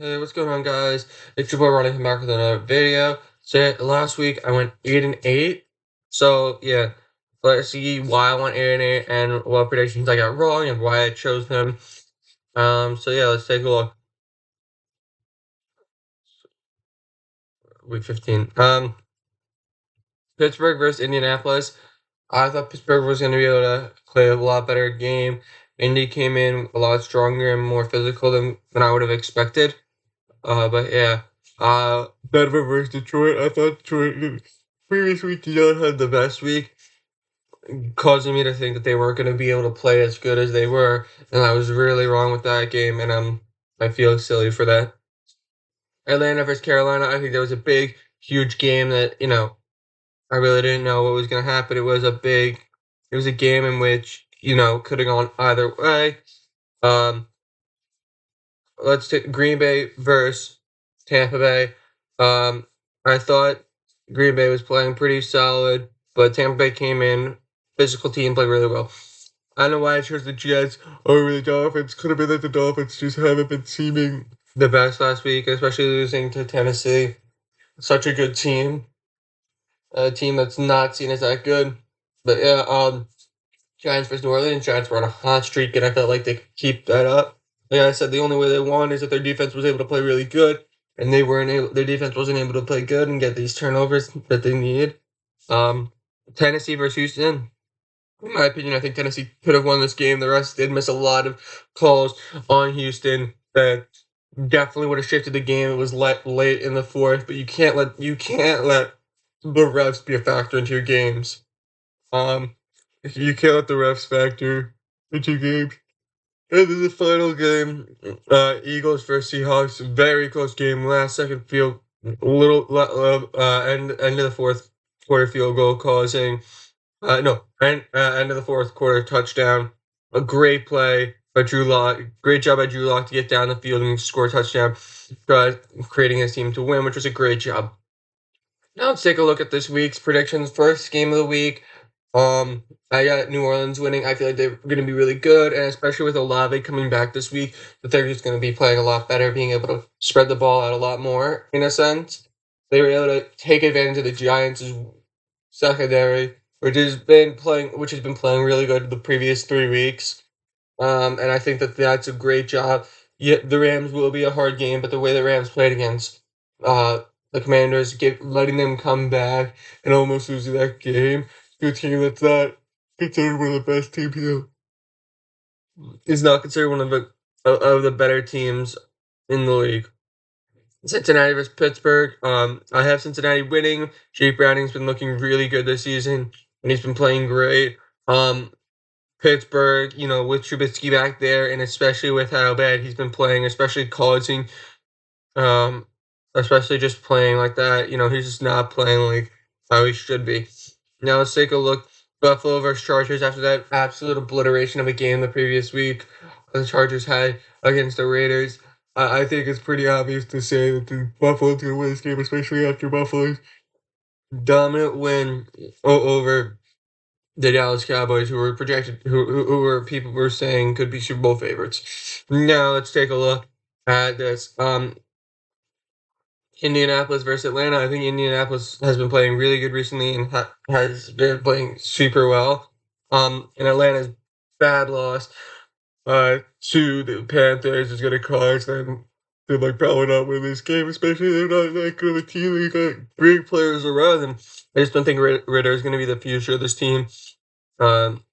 Hey, what's going on, guys? It's your boy Ronnie come back with another video. So last week I went 8-8. So yeah, let's see why I went 8-8 and what predictions I got wrong and why I chose him. So yeah, let's take a look. Week 15. Pittsburgh versus Indianapolis. I thought Pittsburgh was going to be able to play a lot better game. Indy came in a lot stronger and more physical than I would have expected. But yeah, Denver versus Detroit. I thought Detroit previous week did not have the best week, causing me to think that they weren't going to be able to play as good as they were, and I was really wrong with that game, and I feel silly for that. Atlanta versus Carolina. I think that was a big, huge game that I really didn't know what was going to happen. It was a game in which could have gone either way. Um, let's take Green Bay versus Tampa Bay. I thought Green Bay was playing pretty solid, but Tampa Bay came in, physical team, played really well. I don't know why I chose the Jets over the Dolphins. Could have been that the Dolphins just haven't been seeming the best last week, especially losing to Tennessee. Such a good team, a team that's not seen as that good. But yeah, Giants versus New Orleans. Giants were on a hot streak, and I felt like they could keep that up. Like I said, the only way they won is if their defense was able to play really good, and they weren't able. Their defense wasn't able to play good and get these turnovers that they need. Um, Tennessee versus Houston. In my opinion, I think Tennessee could have won this game. The rest did miss a lot of calls on Houston that definitely would have shifted the game. It was late in the fourth, but you can't let the refs be a factor into your games. Um, you can't let the refs factor into games. And then the final game, Eagles versus Seahawks, very close game. Last second field, end of the fourth quarter field goal causing, no, end of the fourth quarter touchdown. A great play by Drew Lock. Great job by Drew Lock to get down the field and score a touchdown, creating his team to win, which was a great job. Now let's take a look at this week's predictions. First game of the week. I got New Orleans winning. I feel like they're going to be really good, and especially with Olave coming back this week, that they're just going to be playing a lot better, being able to spread the ball out a lot more. In a sense, they were able to take advantage of the Giants' secondary, which has been playing really good the previous 3 weeks. And I think that that's a great job. Yeah, the Rams will be a hard game, but the way the Rams played against uh, the Commanders, letting them come back and almost losing that game to a team that's not considered one of the best teams here, is not considered one of the better teams in the league. Cincinnati versus Pittsburgh. I have Cincinnati winning. Jake Browning's been looking really good this season, and he's been playing great. Um, Pittsburgh, with Trubisky back there, and especially with how bad he's been playing, um, especially just playing like that. He's just not playing like how he should be. Now let's take a look. Buffalo versus Chargers after that absolute obliteration of a game the previous week the Chargers had against the Raiders. I think it's pretty obvious to say that the Buffalo's going to win this game, especially after Buffalo's dominant win over the Dallas Cowboys, who were projected, who were people were saying could be Super Bowl favorites. Now let's take a look at this. Indianapolis versus Atlanta. I think Indianapolis has been playing really good recently and has been playing super well. And Atlanta's bad loss to the Panthers is going to cause them to probably not win this game, especially they're not that good of a team. They got great players around them. I just don't think Ritter is going to be the future of this team. Um,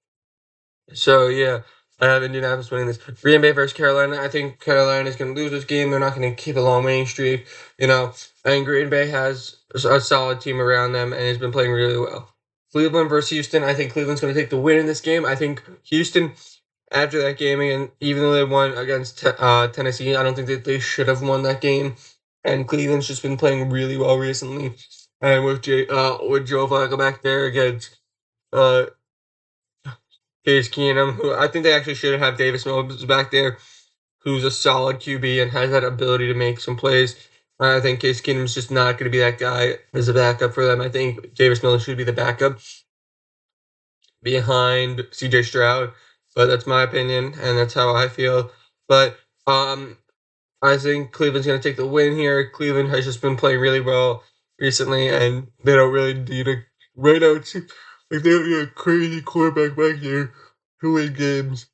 so yeah, I have Indianapolis winning this. Green Bay versus Carolina. I think Carolina is going to lose this game. They're not going to keep a long winning streak, And Green Bay has a solid team around them and has been playing really well. Cleveland versus Houston. I think Cleveland's going to take the win in this game. I think Houston, after that game, and even though they won against Tennessee, I don't think that they should have won that game. And Cleveland's just been playing really well recently. And with Joe Flacco back there against uh, Case Keenum, who I think they actually should have Davis Mills back there, who's a solid QB and has that ability to make some plays. I think Case Keenum's just not going to be that guy as a backup for them. I think Davis Mills should be the backup behind CJ Stroud, but that's my opinion and that's how I feel. But I think Cleveland's going to take the win here. Cleveland has just been playing really well recently, and they don't really need a right now. Like they don't need a crazy quarterback back here to win games.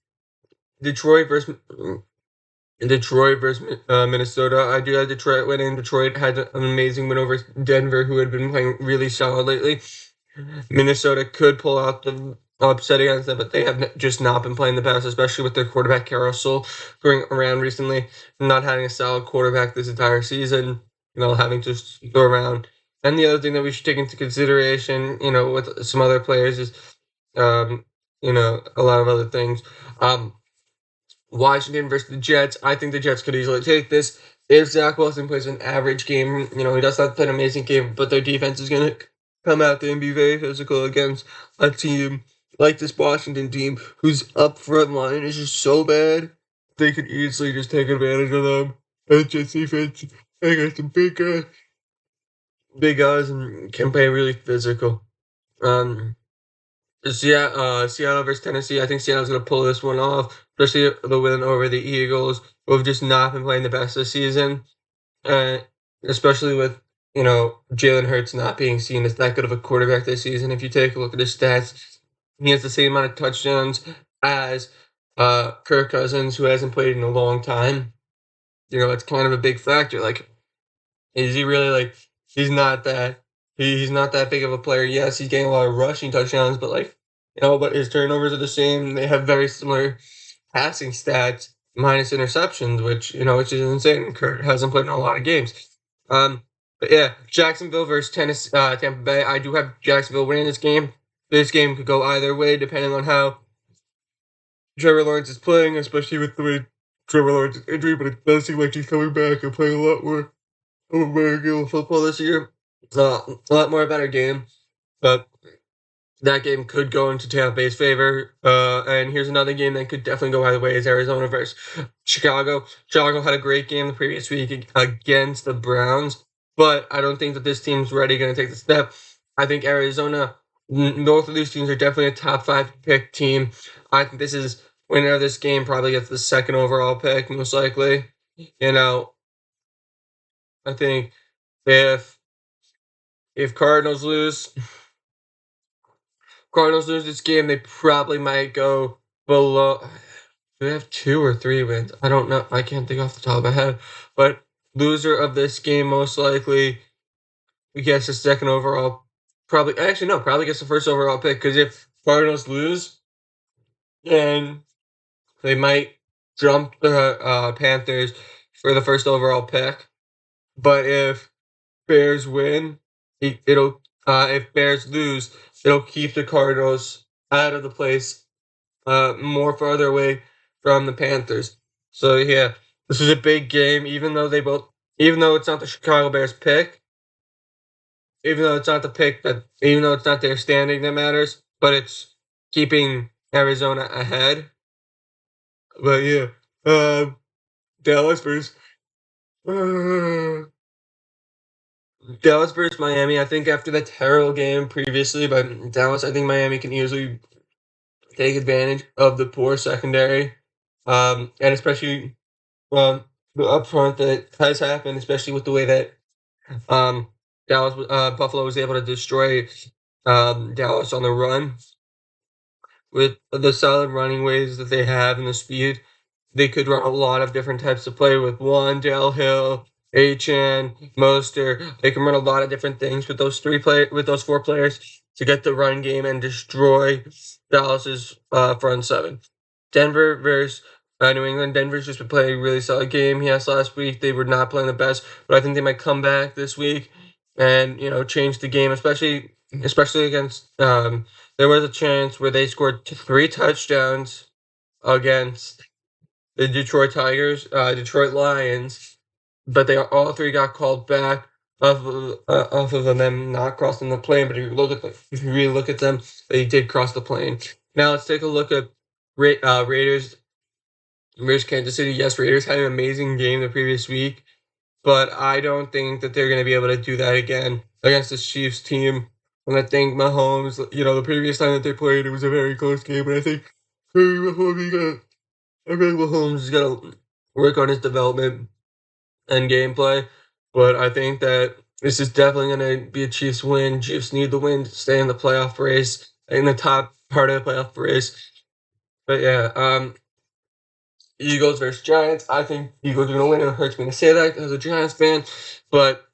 Detroit versus Minnesota. I do have Detroit winning. Detroit had an amazing win over Denver, who had been playing really solid lately. Minnesota could pull out the upset against them, but they have just not been playing the best, especially with their quarterback Carousel going around recently, not having a solid quarterback this entire season. Having to go around. And the other thing that we should take into consideration, with some other players is, a lot of other things. Washington versus the Jets. I think the Jets could easily take this. If Zach Wilson plays an average game, he does not play an amazing game, but their defense is going to come out there and be very physical against a team like this Washington team, whose up front line is just so bad. They could easily just take advantage of them. And Jets defense, they got some big guys, and can play really physical. Seattle versus Tennessee. I think Seattle's going to pull this one off, especially the win over the Eagles, who have just not been playing the best this season. Especially with, Jalen Hurts not being seen as that good of a quarterback this season. If you take a look at his stats, he has the same amount of touchdowns as Kirk Cousins, who hasn't played in a long time. It's kind of a big factor. Like, is he really like? He's not that. He's not that big of a player. Yes, he's getting a lot of rushing touchdowns, but but his turnovers are the same. They have very similar passing stats minus interceptions, which is insane. Kurt hasn't played in a lot of games. But yeah, Jacksonville versus Tampa Bay. I do have Jacksonville winning this game. This game could go either way depending on how Trevor Lawrence is playing, especially with the way Trevor Lawrence is injured, but it does seem like he's coming back and playing a lot more American football this year. A lot more better game, but that game could go into Tampa Bay's favor. And here's another game that could definitely go either way: is Arizona versus Chicago. Chicago had a great game the previous week against the Browns, but I don't think that this team's ready going to take the step. I think Arizona, both of these teams are definitely a top 5 pick team. I think this is winner of this game probably gets the 2nd overall pick, most likely. I think if Cardinals lose this game, they probably might go below. Do they have 2 or 3 wins? I don't know. I can't think off the top of my head. But loser of this game most likely gets the 2nd overall. Probably gets the 1st overall pick. Because if Cardinals lose, then they might jump the Panthers for the 1st overall pick. But if Bears win, if Bears lose, it'll keep the Cardinals out of the place, more farther away from the Panthers. So yeah, this is a big game. Even though it's not the Chicago Bears pick, even though it's not their standing that matters, but it's keeping Arizona ahead. But yeah, Dallas versus. Dallas versus Miami. I think after that terrible game previously by Dallas, I think Miami can easily take advantage of the poor secondary, and especially the upfront that has happened, especially with the way that Buffalo was able to destroy Dallas on the run with the solid running ways that they have and the speed. They could run a lot of different types of play with Dale Hill, Achane, Mostert. They can run a lot of different things with those 4 players to get the run game and destroy Dallas's front 7. Denver versus New England. Denver's just been playing a really solid game. Yes, last week they were not playing the best, but I think they might come back this week and change the game, especially against. There was a chance where they scored 3 touchdowns against the Detroit Lions, but they all 3 got called back off of them not crossing the plane. But if you really look at them, they did cross the plane. Now let's take a look at Raiders versus Kansas City. Yes, Raiders had an amazing game the previous week, but I don't think that they're going to be able to do that again against the Chiefs team. And I think Mahomes, the previous time that they played, it was a very close game, but I think Mahomes has got to work on his development. and gameplay. But I think that this is definitely going to be a Chiefs win. Chiefs need the win to stay in the playoff race, in the top part of the playoff race. But yeah, Eagles versus Giants. I think Eagles are going to win. It hurts me to say that as a Giants fan, but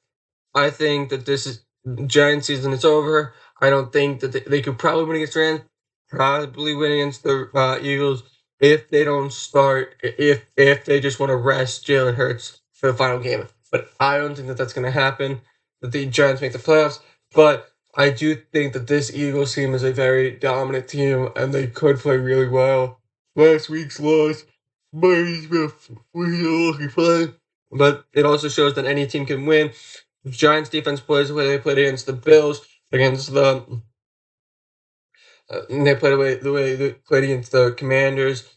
I think that this is Giants season is over. I don't think that they could probably win against Rams, probably win against the Eagles if they don't start, if they just want to rest Jalen Hurts for the final game. But I don't think that that's going to happen, that the Giants make the playoffs. But I do think that this Eagles team is a very dominant team, and they could play really well. Last week's loss, Murray Smith was looking fine. But it also shows that any team can win. The Giants defense plays the way they played against the Bills, against the they played the way they played against the Commanders,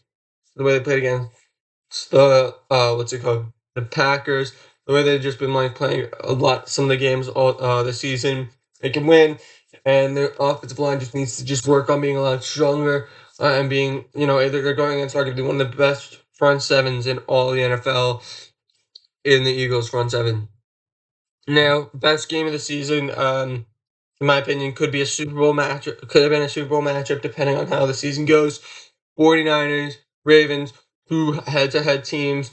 the way they played against the what's it called, the Packers, the way they've just been like playing a lot some of the games all this season. They can win, and their offensive line just needs to just work on being a lot stronger and being they're going against arguably one of the best front sevens in all the NFL in the Eagles front seven. Now, best game of the season, in my opinion, could be a Super Bowl matchup. Could have been a Super Bowl matchup depending on how the season goes. 49ers, Ravens, two head-to-head teams.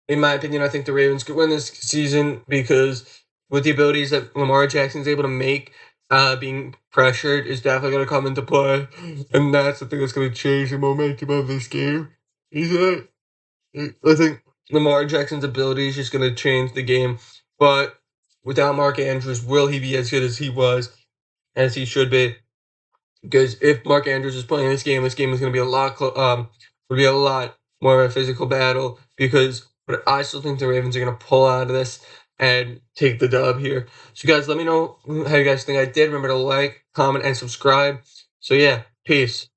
In my opinion, I think the Ravens could win this season because with the abilities that Lamar Jackson's able to make, being pressured is definitely going to come into play. And that's the thing that's going to change the momentum of this game. Is that I think Lamar Jackson's ability is just going to change the game. But without Mark Andrews, will he be as good as he was, as he should be? Because if Mark Andrews is playing this game is going to be a lot, would be a lot more of a physical battle. But I still think the Ravens are going to pull out of this and take the dub here. So guys, let me know how you guys think I did. Remember to like, comment, and subscribe. So yeah, peace.